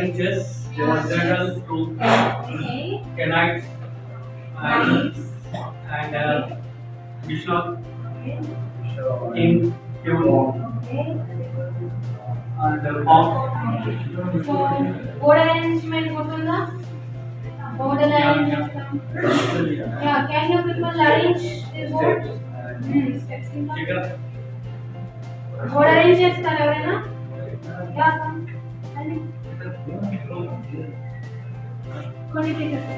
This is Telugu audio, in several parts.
playing chess, general to Knight and Bishop in Q and board arrangement gurtunda? Board arrangement. Yeah, can you people arrange the board? Steps ఇంకా board arrange చేస్తారు ఎవరైనా? Yeah, come. కొన్ని టీచర్స్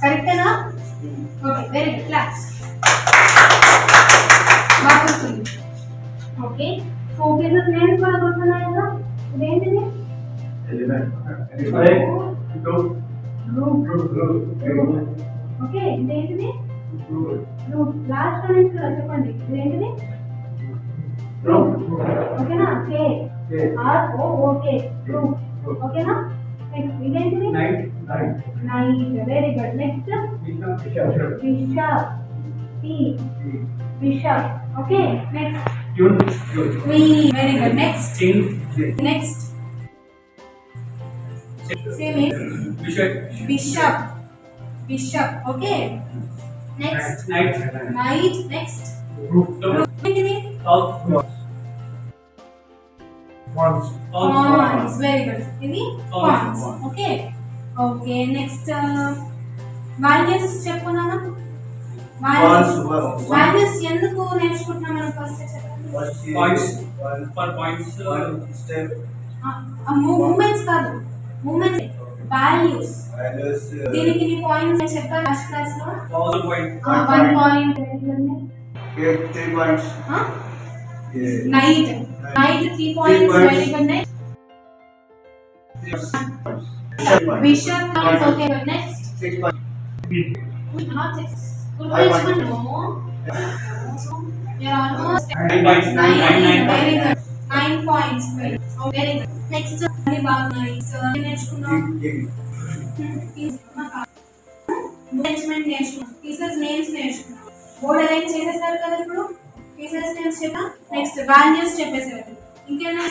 కరెక్టేనా? Okay, very good, class. బాగుంది. ఓకే, 4 pieces నేమ్స్ కూడా గుర్తున్నాయి కదా? ఇదేంటిది? ఓకే, ఇదేంటిది? రూట్. లాస్ట్ నుంచి కూడా చెప్పండి, ఇదేంటిది? ఓకేనా? K R O okay, root. ఓకేనా? నెక్స్ట్ ఇదేంటిది? Knight. Very good. Next bishop. T bishop. Okay, next queen. Very good. Next same bishop. Okay, next knight. Next ఏంటిది? Pawns. Very good. ఇది pawns. Okay. Next values చెప్పుకున్నామా? Values ఎందుకు నేర్చుకుంటున్నాం మనం ఫస్ట్ చెప్పండి. points step. మూమెంట్స్ కాదు, మూమెంట్స్ వాల్యూస్. దీనికి నీ పాయింట్స్ చెప్పాలి లాస్ట్ క్లాస్ లో. 1 point. 3 points. Night 3 points. Very good. Next bishop. Okay, good. Next 6 points. not 6. Good question. No, you're almost 9. Very good. 9 points. Very good. Next ani baga నేర్చుకున్నాం. మేనేజ్మెంట్ నేర్చుకున్నాం. పీసెస్ నేమ్స్ నేర్చుకున్నాం. బోర్డ్ అరేంజ్ చేసేసారు కదా ఇప్పుడు. పీసెస్ నేమ్స్ చెప్పా. నెక్స్ట్ వాల్యూస్ చెప్పేసారు. ఇంకేనా?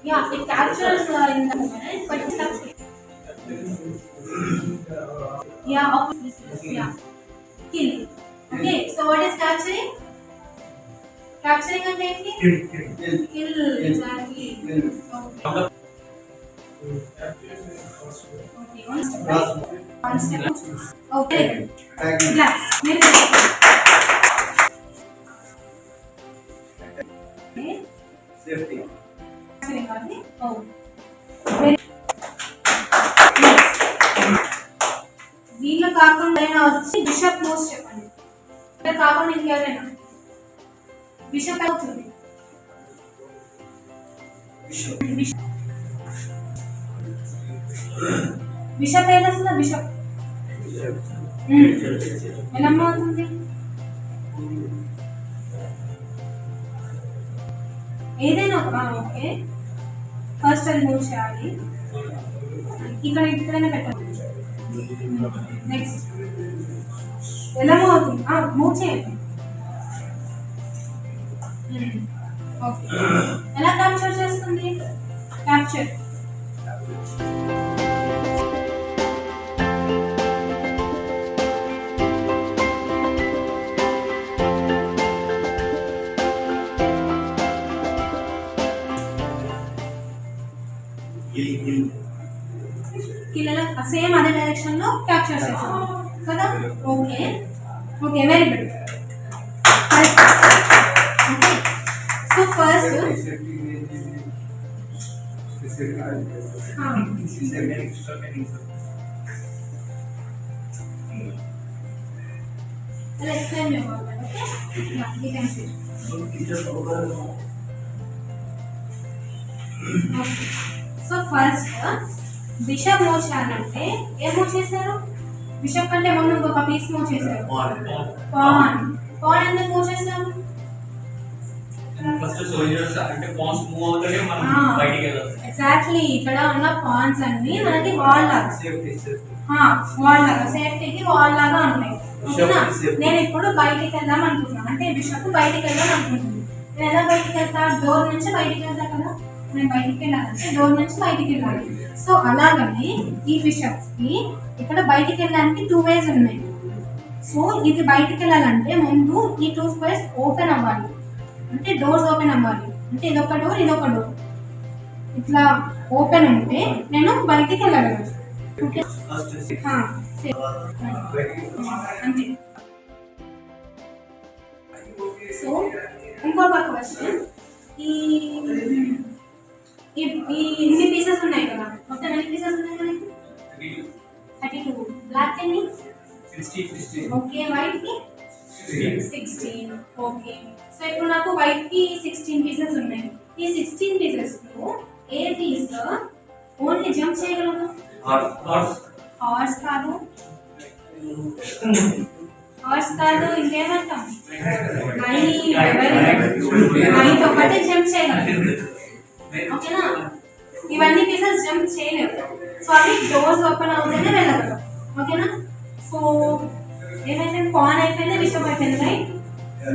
Yeah, it captures in the moment, but it's capturing. Yeah, opposite. Yeah, kill. Okay, so what is capturing? Capturing and taking? Kill. Exactly. Okay. Okay, one step. One step. Okay. Glass. Okay. Safety. Capturing only. Oh. Very. దీనిలో కాకుండా వచ్చి బిషప్ మూవ్స్ చెప్పండి. ఇక్కడ కాకుండా ఇంకెవరైనా బిషప్ అవుతుంది. బిషప్ ఏది అసలు బిషప్ ఎలా అవుతుంది? ఏదైనా ఓకే, ఫస్ట్ అది మూవ్ చేయాలి. ఇక్కడ ఇక్కడైనా పెట్టాలి. నెక్స్ట్ ఎలా మూవ్ అవుతుంది? మూవ్ చేయండి. ఓకే, ఎలా క్యాప్చర్ చేస్తుంది? క్యాప్చర్ కిల్లల సేమ్ అదే డైరెక్షన్ లో క్యాప్చర్ చేస్తాం కదా. Okay okay, very good. Okay, so first I'll explain you about that. Okay? Yeah, you can see. Okay. So first, bishop move చేయాలంటే ఏం మూవ్ చేశారు? బిషప్ కంటే ముందు ఇంకొక పీస్ మూవ్ చేశారు. పాన్ ఎందుకు మూవ్ చేశారు? ఫస్ట్ సోల్జర్స్ అంటే పాన్స్ మూవ్ అవుతనే మనం బయటికి వెళ్ళాలి. ఎగ్జాక్ట్లీ, ఇక్కడ ఉన్న పాన్స్ అన్ని మనకి వాల్ లాగా, వాల్ లాగా, సేఫ్టీకి వాల్ లాగా ఉంటాయి. నేను ఇప్పుడు బయటికి వెళ్దాం అనుకుంటున్నాను, అంటే బిషప్ బయటికి వెళ్దాం అనుకుంటున్నాను. నేను ఎలా బయటికి వెళ్తా? డోర్ నుంచి బయటికి వెళ్తా కదా. నేను బయటికి వెళ్ళాలంటే డోర్ నుంచి బయటికి వెళ్ళాలి. సో అలాగనే ఈ బిషప్స్ కి ఇక్కడ బయటికి వెళ్ళడానికి 2 ways ఉన్నాయి. సో ఇది బయటికి వెళ్ళాలంటే ముందు ఈ 2 squares ఓపెన్ అవ్వాలి, అంటే డోర్స్ ఓపెన్ అవ్వాలి. అంటే ఇదొక డోర్, ఇదొక డోర్, ఇట్లా ఓపెన్ ఉంటే నేను బయటికి వెళ్ళగలను. ఓకే, అంతే. సో ఇంకొక క్వశ్చన్, ఈ ఇన్ని పీసెస్ ఉన్నాయి కదా, మొత్తం ఎన్ని పీసెస్ ఉన్నాయి కదా? 32. బ్లాక్ ఎన్ని? 16. ఓకే, వైట్ కి 16. ఓకే, సో ఇప్పుడు నాకు వైట్ కి 16 పీసెస్ ఉన్నాయి. ఈ 16 పీసెస్ లో ఏ పీస్ ఓన్లీ జంప్ చేయగలదు? హార్స్ కాదు, హార్స్ కాదు, ఇంకేమంటాం? నైట్ ఒకటే జంప్ చేయగలదు. ఓకేనా? ఇవన్నీ పీసెస్ జంప్ చేయలేవు. సో అవి డోర్స్ ఓపెన్ అవుతేనే వెళ్ళగలరు. ఓకేనా? సో ఏమైతే పాన్ అయిపోయింది, బిషప్ అయిపోయింది, రైట్?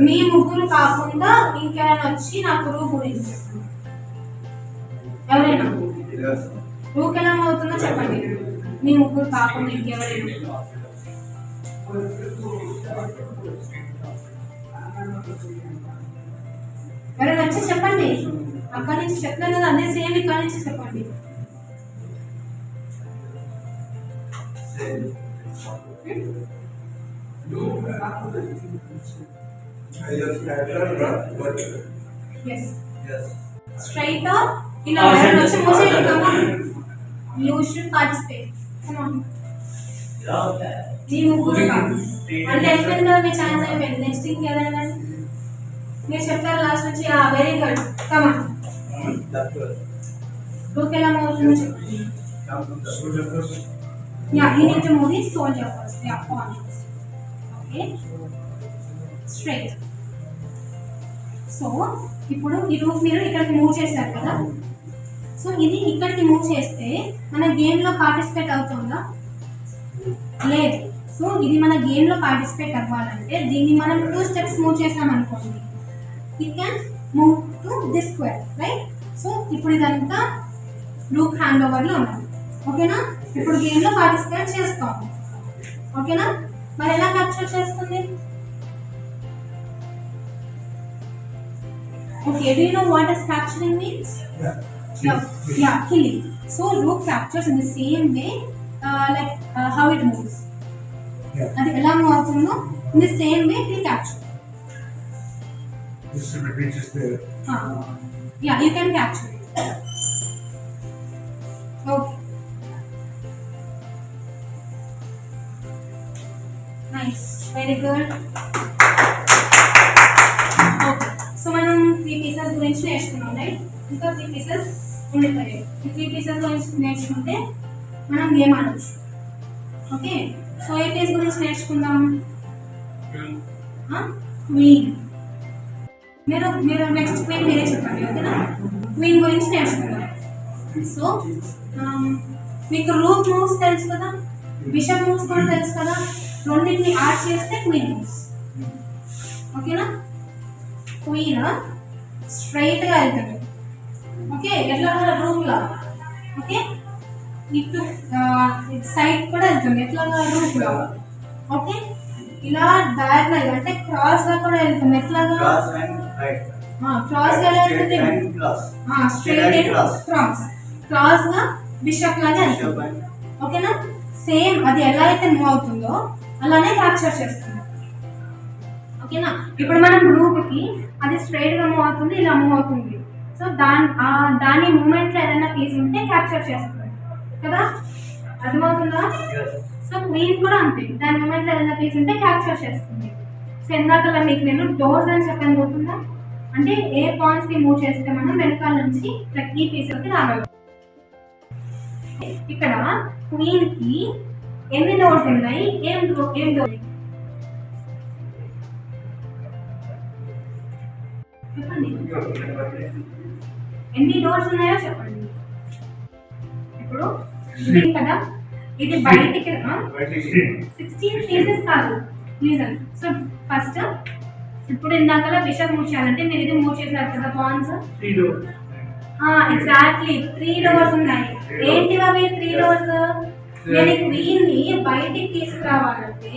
మీ ముగ్గురు కాకుండా ఇంకెవరైనా వచ్చి నాకు రూ గురించి చెప్పండి. ఎవరైనా రూకి ఎలా అవుతుందో చెప్పండి. మీ ముగ్గురు కాకుండా ఇంకెవరైనా. ఎవరైనా వచ్చి చెప్పండి. అక్కడి నుంచి చెప్తాను కదా, అదే సేమ్ ఇక్కడ నుంచి చెప్పండి. Yes. Straight or in a way, come on. You should participate. Come on. You go. అంటే అయిపోయింది కదా, మీ ఛాన్స్ అయిపోయింది. నెక్స్ట్ ఇంకేదైనా మీరు చెప్తారు లాస్ట్ నుంచి. వెరీ గుడ్, కమాన్. రూక్ ఎలా మూవ్ అవుతుందో చెప్పండి. Yeah, you need to move the soldier first. Yeah, pan first. Okay, straight. So ఇప్పుడు ఈ రూక్ మీరు ఇక్కడికి మూవ్ చేశారు కదా. సో ఇది ఇక్కడికి మూవ్ చేస్తే మన గేమ్లో పార్టిసిపేట్ అవుతుందా? లేదు. సో ఇది మన గేమ్లో పార్టిసిపేట్ అవ్వాలంటే దీన్ని మనం 2 steps మూవ్ చేసామనుకోండి, it can move to this square, right? So ఇప్పుడు ఇదంతా రూక్ హ్యాండ్ ఓవర్లో ఉన్నది. ఓకేనా? ఇప్పుడు గేమ్లో పార్టిసిపేట్ చేస్తాం. ఓకేనా? మరి ఎలా క్యాప్చర్ చేస్తుంది? Okay, do you know what is capturing means? Yeah, killing. So rook captures in the same way, like how it moves. అది ఎలా మూవ్ అవుతుందో in the same way it will capture. This reaches there. Yeah, you can capture it. Okay. Nice, very good. Okay. So మనం 3 పీసెస్ గురించి నేర్చుకున్నాం, రైట్? ఇంకా 3 పీసెస్ ఉండిపోయాయి. ఈ 3 పీసెస్ గురించి నేర్చుకుంటే మనం గేమ్ ఆడవచ్చు. ఓకే, సో ఏ పీస్ గురించి నేర్చుకుందాం? క్వీన్. మీరు నెక్స్ట్ క్వీన్ మీరే చెప్పండి. ఓకేనా? క్వీన్ గురించి నేర్చుకుందాం. సో మీకు రూక్ మూవ్స్ తెలుసు కదా, బిషప్ మూవ్స్ కూడా తెలుసు కదా. రెండింటిని యాడ్ చేస్తే క్వీన్ మూవ్స్. ఓకేనా? క్వీన్ స్ట్రైట్గా వెళ్తుంది. ఓకే, ఎట్లా రూక్లా. ఓకే, ఇటు సైడ్ కూడా వెళ్తుంది. ఎట్లాగా రూక్లా. ఓకే, ఇలా డయాగ్నల్ అంటే క్రాస్గా కూడా వెళ్తుంది. ఎట్లాగా క్రాస్గా వెళ్తుంది. Straight and cross. క్రాస్గా బిషప్ లాగా వెళ్తుంది. ఓకేనా? సేమ్ అది ఎలా అయితే మూవ్ అవుతుందో అలానే క్యాప్చర్ చేస్తుంది. ఓకేనా? ఇప్పుడు మనం రూక్కి అది స్ట్రైట్గా మూవ్ అవుతుంది, ఇలా మూవ్ అవుతుంది. సో దాని మూమెంట్లో ఏదైనా పీస్ ఉంటే క్యాప్చర్ చేస్తుంది కదా. అర్థమవుతుందా? సో క్వీన్ కూడా అంతే, దాని మూమెంట్లో ఏదైనా పీస్ ఉంటే క్యాప్చర్ చేస్తుంది. సో ఎందాకలా మీకు నేను డోర్స్ అని చెప్పాను, పోతుందా? అంటే ఏ పాయింట్స్కి మూవ్ చేస్తే మనం వెనకాల నుంచి ఈ పీస్కి రాగలం. ఇక్కడ క్వీన్కి ఎన్ని డోర్స్ ఉన్నాయి? ఏం డోర్ చెప్పండి. ఎన్ని డోర్స్ ఉన్నాయో చెప్పండి. ఇప్పుడు ఇది కదా, ఇది బయటికి 16 పీసెస్ కాదు. రీజన్. సో ఫస్ట్ ఇప్పుడు ఇందాకలా బిషప్ మూవ్ చేయాలంటే మీరు ఇది మూవ్ చేశారు కదా పాన్స్. ఎగ్జాక్ట్లీ 3 డోర్స్ ఉన్నాయి. ఏంటివి అవి 3 డోర్స్? నేను క్వీన్ ని బయటికి తీసుకురావాలంటే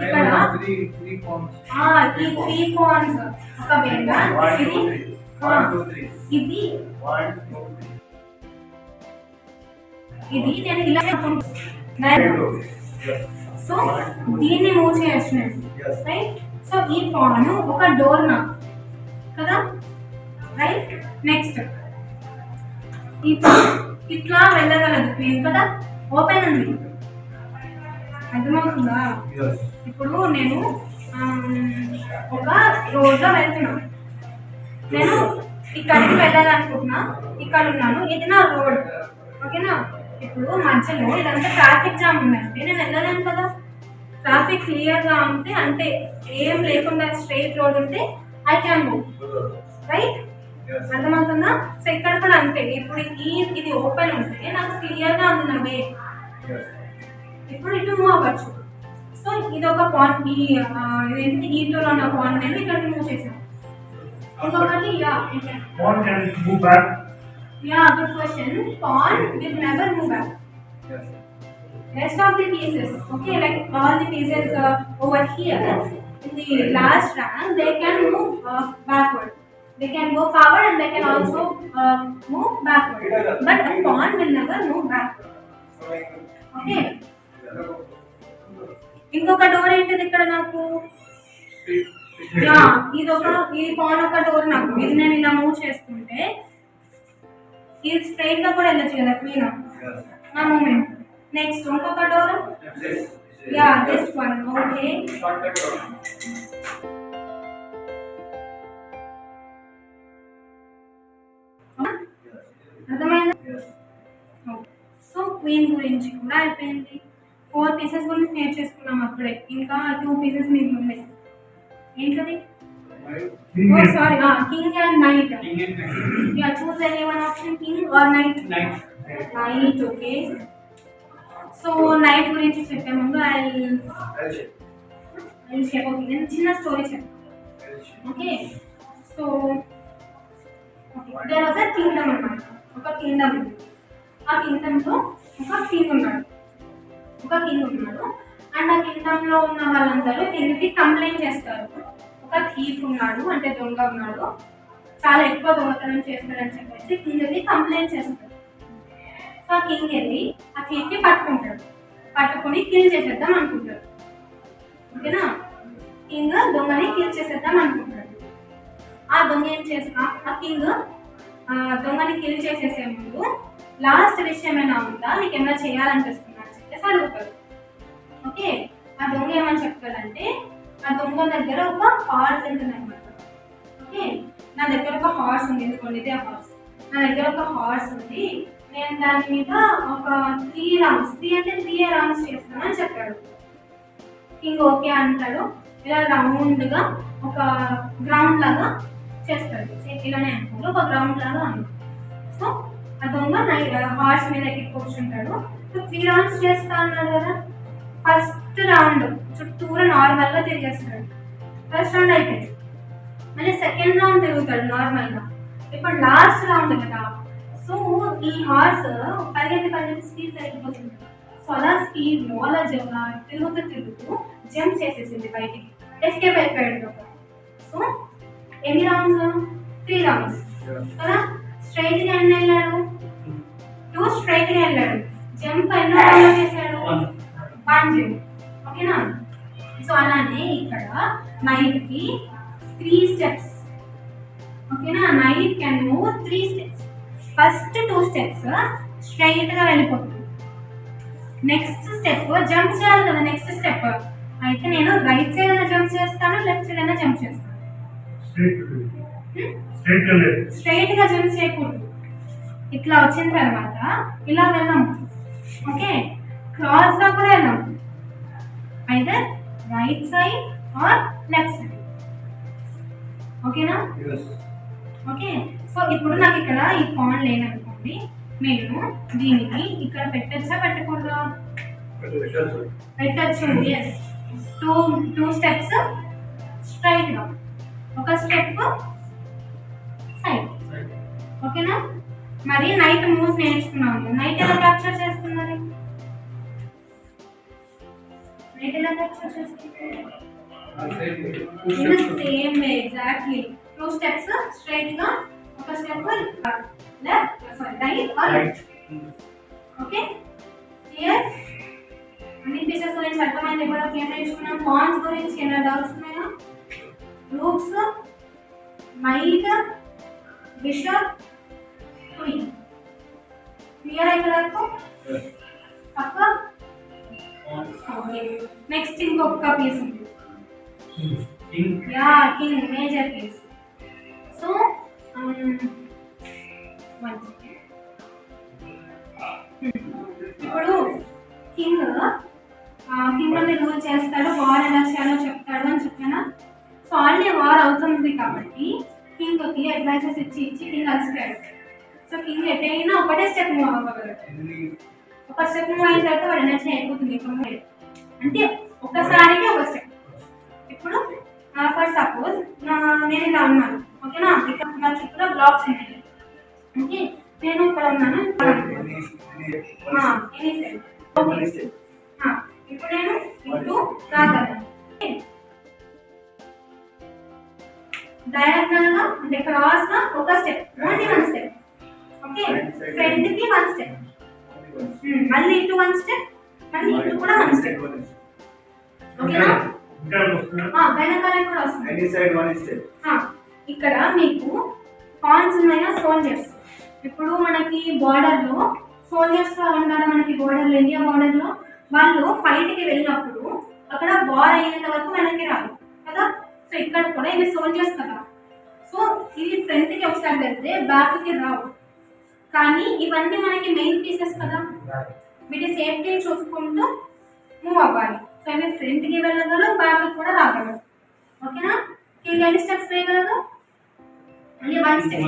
ఇక్కడ ఈ 3 పాన్స్ ఒకవేళ ఇది నేను ఇలా సో దీన్ని మూవ్ చేయొచ్చు నేను, రైట్? సో ఈ పాన్ ఒక డోర్ నాకు కదా, రైట్? నెక్స్ట్ ఈ పాన్ ఇట్లా వెళ్ళగలదు క్వీన్ కదా, ఓపెన్ ఉంది. అర్థమవుతుందా? ఇప్పుడు నేను ఒక రోడ్లో వెళ్తున్నాను. నేను ఇక్కడికి వెళ్ళాలనుకుంటున్నా, ఇక్కడ ఉన్నాను. ఇది నా రోడ్. ఓకేనా? ఇప్పుడు మధ్యలో ఇదంతా ట్రాఫిక్ జామ్ ఉందంటే నేను వెళ్ళలేను కదా. ట్రాఫిక్ క్లియర్గా ఉంటే, అంటే ఏం లేకుండా స్ట్రైట్ రోడ్ ఉంటే ఐ క్యాన్ మూవ్, రైట్? అర్థమవుతుందా? సో ఇక్కడ కూడా అంతే. ఇప్పుడు ఇది ఓపెన్ ఉంటే నాకు క్లియర్గా ఉంది నా వే. ఇప్పుడు ఇటు మూవ్ అవ్వచ్చు. సో ఇది ఒక పాయింట్, ఇదేంటి ఈ టూలో ఉన్న పాయింట్ నేను ఇక్కడికి మూవ్ చేశాను. ఇంకొకటి good question. Pawn will never move back. Rest of the pieces, okay, like all the pieces over here in the last rank, they can move backward. They can go forward and they can also move backward. But a pawn will never move backward. Okay. ఇంకొక డోర్ ఏంటిది ఇక్కడ నాకు? ఈ పాన్ ఒక డోర్ నాకు. ఇది నేను ఇలా మూవ్ చేస్తుంటే ఇది స్ట్రైట్ గా కూడా వెళ్ళొచ్చు కదా క్వీన్ ఆ మూమెంట్. నెక్స్ట్ ఇంకొక డోర్, దిస్ వన్. ఓకే, అర్థమైందా? సో క్వీన్ గురించి కూడా అయిపోయింది. 4 పీసెస్ గురించి నేర్చేసుకున్నాం అప్పుడే. ఇంకా 2 పీసెస్ మీకు ఉన్నాయి. ఏంటది? Sorry, king and knight. Choose any one option, king or knight. Knight, okay. So knight గురించి చెప్పే ముందు నేను చిన్న స్టోరీ చెప్తాను. Okay, so there was a kingdom అన్నమాట. ఒక కింగ్డమ్ ఉంది. ఆ కింగ్డమ్లో ఒక కింగ్ ఉన్నాడు. అండ్ ఆ కింగ్డమ్లో ఉన్న వాళ్ళందరూ కింగ్కి కంప్లైంట్ చేస్తారు. ఒక థీఫ్ ఉన్నాడు, అంటే దొంగ ఉన్నాడు, చాలా ఎక్కువ దొంగతనం చేస్తాడని చెప్పేసి కింగ్కి కంప్లైంట్ చేస్తారు. సో ఆ కింగ్ వెళ్ళి ఆ థీఫ్ని పట్టుకొని కిల్ చేసేద్దాం అనుకుంటాడు. ఓకేనా? కింగ్ దొంగని కిల్ చేసేద్దాం అనుకుంటాడు. ఆ దొంగ ఏం చేస్తా, ఆ కింగ్ దొంగని కిల్ చేసేసే ముందు లాస్ట్ విషయం ఏమైనా ఉందా, నీకు ఏమైనా చేయాలనిపిస్తుందా అని చెప్పేసి అడుగుతాడు. ఓకే, ఆ దొంగ ఏమని చెప్తాడంటే, ఆ దొంగ దగ్గర ఒక హార్స్ ఉంటుంది అనమాట. ఓకే, నా దగ్గర ఒక హార్స్ ఉంది, ఎందుకంటే ఇదే హార్స్. నా దగ్గర ఒక హార్స్ ఉంది, నేను దాని మీద ఒక 3 రౌండ్స్ చేస్తాను అని చెప్పాడు. కింగ్ ఓకే అంటాడు. ఇలా రౌండ్గా ఒక గ్రౌండ్ లాగా చేస్తాడు. ఇలానే అనుకోండి, ఒక గ్రౌండ్ లాగా అన్నాడు. సో ఆ దొంగ హార్స్ మీద ఎక్కి కూర్చుంటాడు. సో 3 రౌండ్స్ చేస్తా అన్నాడు కదా. ఫస్ట్ రౌండ్ చుట్టూరా నార్మల్గా తిరిగేస్తాడు. ఫస్ట్ రౌండ్ అయిపోయింది. మళ్ళీ సెకండ్ రౌండ్ తిరుగుతాడు నార్మల్గా. ఇప్పుడు లాస్ట్ రౌండ్ కదా, సో ఈ హార్స్ పరిగెత్తి స్పీడ్ తగ్గిపోతుంది. సో అలా స్పీడ్లో అలా తిరుగుతూ జంప్ చేసేసింది బయటికి, ఎస్కేప్ అయిపోయాడు. సో ఎన్ని రౌండ్స్? 3 రౌండ్స్ కదా. స్ట్రైట్గా ఎన్ని వెళ్ళాడు? 2 స్ట్రైట్గా వెళ్ళాడు. జంప్ ఎన్నో రౌండ్లో చేశాడు? 1 జంప్. ఓకేనా? సో అలానే ఇక్కడ నైట్కి 3 స్టెప్స్. ఓకేనా? Night can move 3 steps. First 2 steps స్ట్రైట్గా వెళ్ళిపోతుంది. నెక్స్ట్ స్టెప్ జంప్ చేయాలి కదా. నెక్స్ట్ స్టెప్ అయితే నేను రైట్ సైడ్ అయినా జంప్ చేస్తాను, లెఫ్ట్ సైడ్ అయినా జంప్ చేస్తాను. స్ట్రైట్ గా జంప్ చేయకూడదు. ఇట్లా వచ్చిన తర్వాత ఇలా వెళ్ళాము. ఓకే, క్రాస్ గా కూడా వెళ్ళాము. Either right side or left side. ఓకేనా? ఓకే, సో ఇప్పుడు నాకు ఇక్కడ ఈ పాయింట్ లేననుకోండి, నేను దీనికి ఇక్కడ పెట్టచ్చా పెట్టకూడదా? పెట్టచ్చు. ఎస్, 2 స్టెప్స్ స్ట్రైట్ గా, ఒక స్టెప్ సైడ్. ఓకేనా? మరి నైట్ మూవ్స్ నేర్చుకున్నాము. నైట్ ఎలా క్యాప్చర్ చేస్తున్నారు? Same way, exactly. 2 steps straight గా, ఒక step left, right are left. Okay, clear? అన్ని పీసెస్ గురించి అర్థమైంది. ఇప్పుడు ఏం నేర్చుకున్నాం? పాన్స్ గురించి ఏమైనా డౌట్స్ ఉన్నాయా? Rooks, knight, bishop, queen. Clear అయితే వరకు పక్క. ఓకే, నెక్స్ట్ ఇంకొక పీస్ ఉంది. Yeah, king, major piece. So ఇప్పుడు కింగ్ రూల్ చేస్తాడు, వార్ ఎలా చేయాలో చెప్తాడు అని చెప్పానా? సో ఆల్రెడీ వార్ అవుతుంది కాబట్టి కింగ్కి అడ్వైజెస్ ఇచ్చి కింగ్ అలసిపోయాడు. సో కింగ్ ఎటైనా ఒకటే స్టెప్ మూవ్ అవ్వగలడు. ఒక స్టెప్ మూవ్ అయిన తర్వాత వాడు ఎనర్జీ అయిపోతుంది. అంటే ఒకసారికి ఒక స్టెప్. ఇప్పుడు ఫర్ సపోజ్ నేను ఇలా ఉన్నాను. ఓకేనా? ఇక్కడ నా చుట్టూ బ్లాక్స్ ఉన్నాయి. ఓకే, నేను ఇక్కడ ఉన్నాను. ఇప్పుడు నేను ఇటు రాగలను. డయాగ్నల్ గా, అంటే క్రాస్ గా ఒక step, only 1 step. Okay, front కి 1 స్టెప్, మళ్ళీ ఇటు 1 స్టెప్, మళ్ళీ ఇటు కూడా 1 స్టెప్. ఓకేనా? వెనకాల కూడా వస్తుంది. ఇక్కడ మీకు పాన్స్ ఉన్నాయా? సోల్జర్స్. ఇప్పుడు మనకి బార్డర్ లో సోల్జర్స్ ఉన్నారు. మనకి బార్డర్ లో, ఇండియా బార్డర్ లో వాళ్ళు ఫైట్ కి వెళ్ళినప్పుడు అక్కడ వార్ అయ్యేంత వరకు వెనక్కి రాదు కదా. సో ఇక్కడ కూడా ఇవి సోల్జర్స్ కదా. సో ఇది ఫ్రంట్ కి ఒకసారి వెళ్తే బ్యాక్ కి రావు. కానీ ఇవన్నీ మనకి మెయిన్ పీసెస్ కదా, వీటి సేఫ్టీ చూసుకుంటూ మూవ్ అవ్వాలి. సో ఇవి ఫ్రంట్ కి వెళ్ళగలరు, బ్యాక్ కూడా రాగలరు. ఓకేనా? కింగ్ ఎన్ని స్టెప్స్ వేయగలరు? Only 1 step.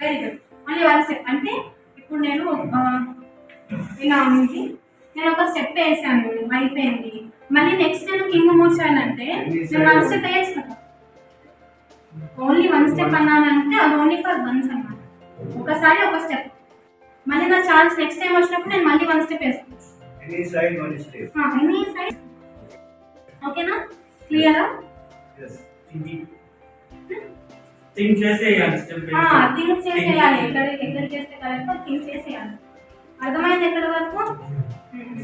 Very good, only 1 step. అంటే ఇప్పుడు నేను ఇలా ఉంది, నేను ఒక స్టెప్ వేసాను, అయిపోయింది. మళ్ళీ నెక్స్ట్ నేను కింగ్ మూవ్ చేయాలంటే నేను 1 స్టెప్ వేయచ్చు కదా. ఓన్లీ 1 స్టెప్ అన్నానంటే అది ఓన్లీ ఫర్ వన్స్ అన్నమాట. ఒకసారి ఒక స్టెప్. మళ్ళీ నా ఛాన్స్ నెక్స్ట్ టైం వచ్చినప్పుడు నేను మళ్ళీ 1 స్టెప్ వేస్తాను. Any side, one step. Any side. ఓకేనా? క్లియరా? Yes. థింక్ చేసేయాలి స్టెప్ థింక్ చేసేయాలి. ఎక్కడ చేస్తే కరెక్ట్ థింక్ చేసేయాలి. అర్థమైంది ఎక్కడ వరకు?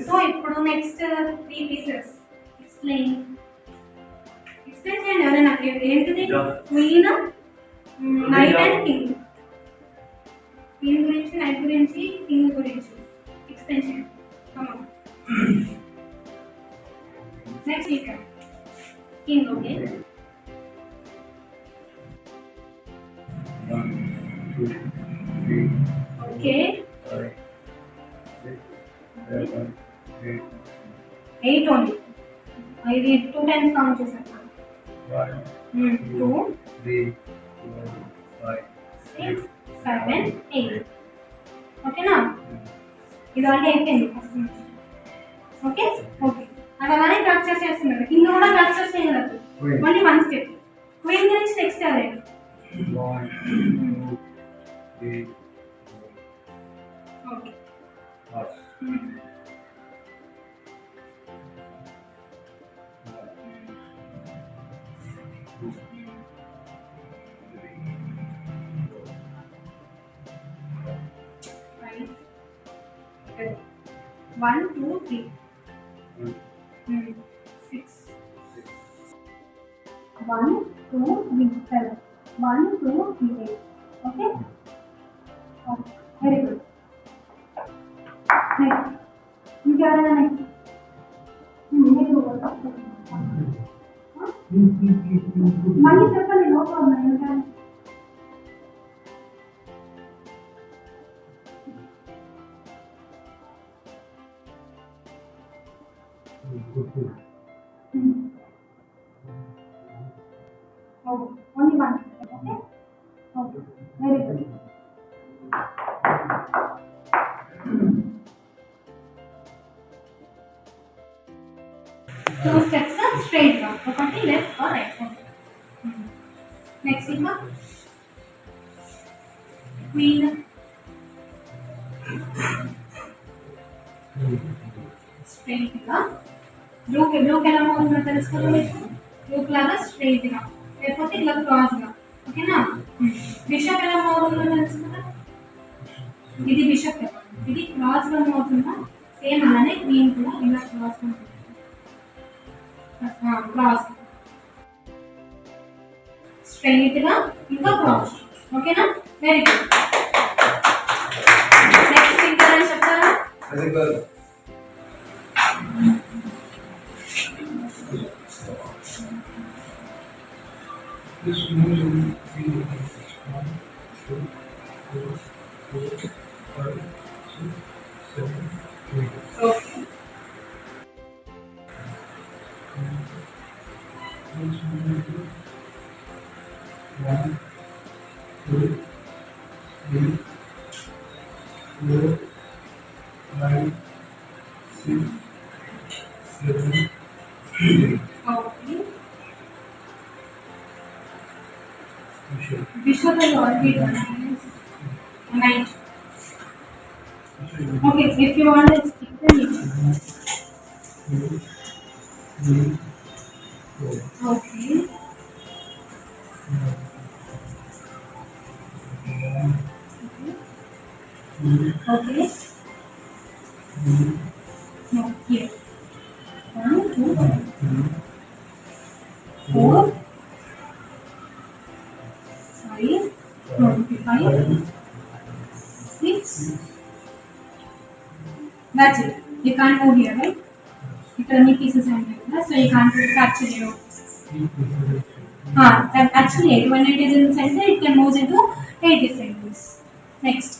సో ఇప్పుడు నెక్స్ట్ 3 పీసెస్ ఎక్స్ప్లెయిన్ చేయండి. ఎవరైనా ఏంటిది? Queen, night and king. Queen గురించి, నైట్ గురించి, కింగ్ గురించి ఎక్స్ప్లెయిన్ చేయండి. నెక్స్ట్ ఇక్కడ కింగ్. Okay, 1, 2, 3, okay. 5, 6, 7, 8, 8 ఓన్లీ. ఇది 2 టైమ్స్ కౌంట్ చేశాను. 1, 2, 3, 4, 5, 6, 7, 8. ఓకేనా? ఇది ఆల్రెడీ అయిపోయింది ఫస్ట్ నుంచి. Okay okay. అది అలానే క్యాప్చర్ చేస్తున్నాడు. కింద కూడా క్యాప్చర్ చేయగలదు. Only 1 step. క్వీన్ గురించి నెక్స్ట్ అదే. 1, 2, 3, 4. Okay. Horse. 1, 2, 3, 6. 1, 2, 3, 7. 1, 2, 3, 8. Okay? Okay. Very good. Next. ఇంకెవరైనా నెక్స్ట్? మళ్ళీ చెప్పండి. లోపల ఉన్నాయి ఇంకా. Only 1. Okay? Okay. Very good. Two steps straight down. ఒకటి left or right. Okay. Next ఇంకా queen. Straight గా బ్లూ ఎలా ఉంటుందో తెలుసుకోవాలి మీకు. బ్లూ లాగా స్ట్రైట్ గా లేకపోతే ఇలా క్రాస్ గా. ఓకేనా? బిషప్ ఎలా అవుతుందో తెలుసుకుందా? ఇది బిషప్, ఇది క్రాస్ గా అవుతుందా? సేమ్ అలానే క్వీన్ కూడా ఇలా క్రాస్ గా ఉంటుంది. క్రాస్ స్ట్రైట్ గా ఇంకా క్రాస్. ఓకేనా? Very good. నెక్స్ట్ ఇంకా చెప్తారా? Very good. This moving 3, 1, 2, 3, 4, 5, 6, 7, 8. Okay. This moving 1, 2, 3, 4, 5, 6, 7, 8. Okay. Bishop. Bishop is already done. Knight. Okay, if you want to stick the knight. 2, 3, 4. Okay. Okay. No, here. 1, 2, 4, 5, 25, 6. That's it. You can't move here, right? There are many pieces and so you can't capture your pieces. Actually, when it is in the center, it can move into 8 different pieces. Next.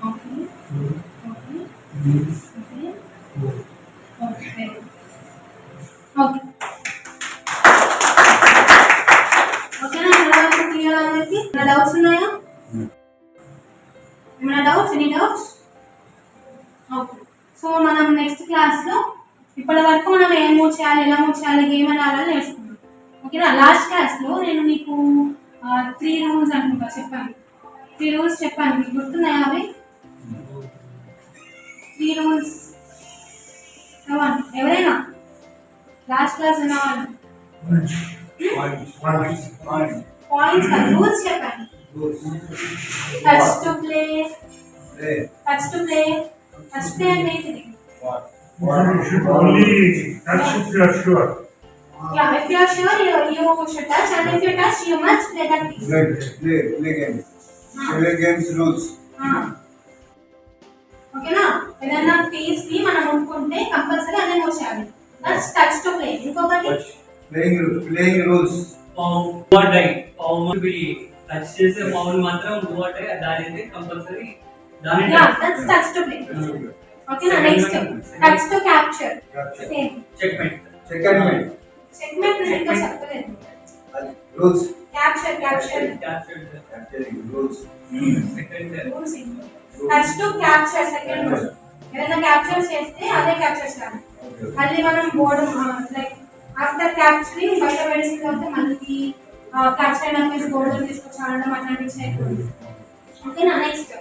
Okay. Okay. Okay. Okay. Okay. Okay, now clear already? No doubts ఉన్నాయా? ఏమైనా doubts? Any doubts? Okay. So మనం నెక్స్ట్ క్లాస్లో ఇప్పటి వరకు మనం ఏం మూవ్ చేయాలి, ఎలా మూవ్ చేయాలి, గేమ్ అని ఆడాలి నేర్చుకున్నాం. ఓకేనా? లాస్ట్ క్లాస్లో నేను మీకు 3 రూల్స్ అనుకుంటా చెప్పాను. 3 రూల్స్ చెప్పాను, మీకు గుర్తున్నాయా అవి? 3 రూల్స్ ఎవరైనా లాస్ట్ క్లాస్ ఉన్న వాళ్ళు పాయింట్స్ కాదు, రూల్స్ చెప్పాను. Touch to play, touch to play, touch play అంటే ఏంటిది? You should only touch if you are sure. Yeah, if you are sure, you should touch, and if you touch, you must play that piece. Play games. Play games rules. ఓకేనా? ఏదైనా పీస్ కి మనం ముట్టుకుంటే కంపల్సరీ అదే మూవ్ చేయాలి. That's touch to play. ఇంకొకటి Playing rules. డై పౌల్ బి టచ్ చేసే పౌల్ మాత్రం డై దాని కంపల్సరీ దాని యా దట్స్ టచ్ టు ప్లే. ఓకేనా? Next touch to capture. Same checkmate. Checkmate. Checkmate ఇంకా చెప్పలేదు. Rules. Capture Capturing rules. Second rules. Touch to capture second rule. ఏదైనా క్యాప్చర్ చేస్తే అదే క్యాప్చర్ చేయాలి. మళ్ళీ మనం బోర్డు లైక్ ఆఫ్టర్ క్యాప్చరింగ్ బయట పడేసిన తర్వాత మళ్ళీ క్యాప్చర్ అయిన పీస్ బోర్డు తీసుకొచ్చి ఆడడం అట్లాంటివి చేయకూడదు. ఓకేనా? నెక్స్ట్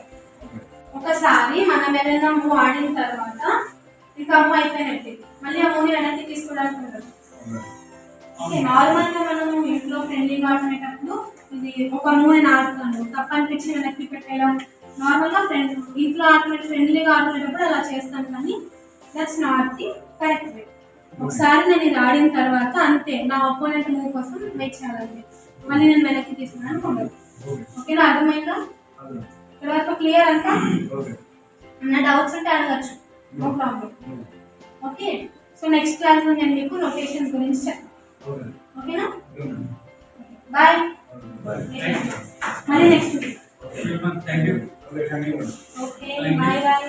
ఒకసారి మనం ఏదైనా మూవ్ ఆడిన తర్వాత ఇంకా మూవ్ అయిపోయినట్టు మళ్ళీ ఆ మూవ్ని వెనక్కి తీసుకోవడానికి ఉండదు. ఓకే, నార్మల్గా మనం ఇంట్లో ఫ్రెండ్లీగా ఆడుకునేటప్పుడు ఇది ఒక మూవ్ నేను ఆడుతాను తప్ప అనిపించి వెనక్కి పెట్టేయడం, నార్మల్గా ఇంట్లో ఆడుకునే ఫ్రెండ్లీగా ఆడుకునేటప్పుడు అలా చేస్తాను, కానీ that's not the correct way. ఒకసారి నేను ఇది ఆడిన తర్వాత అంతే, నా అపోనెంట్ మూవ్ కోసం వెయిట్ చేయాలంటే మళ్ళీ నేను వెనక్కి తీసుకోవడానికి ఉండదు. ఓకేనా? అర్థమైందా? ఇక్కడ వరకు క్లియర్ అంతా? నా డౌట్స్ ఉంటే అడగచ్చు, no problem. Okay, so next క్లాస్లో నేను మీకు నొటేషన్స్ గురించి చెప్తాను. ఓకేనా? బాయ్. మళ్ళీ next. Thank you. Okay, bye bye.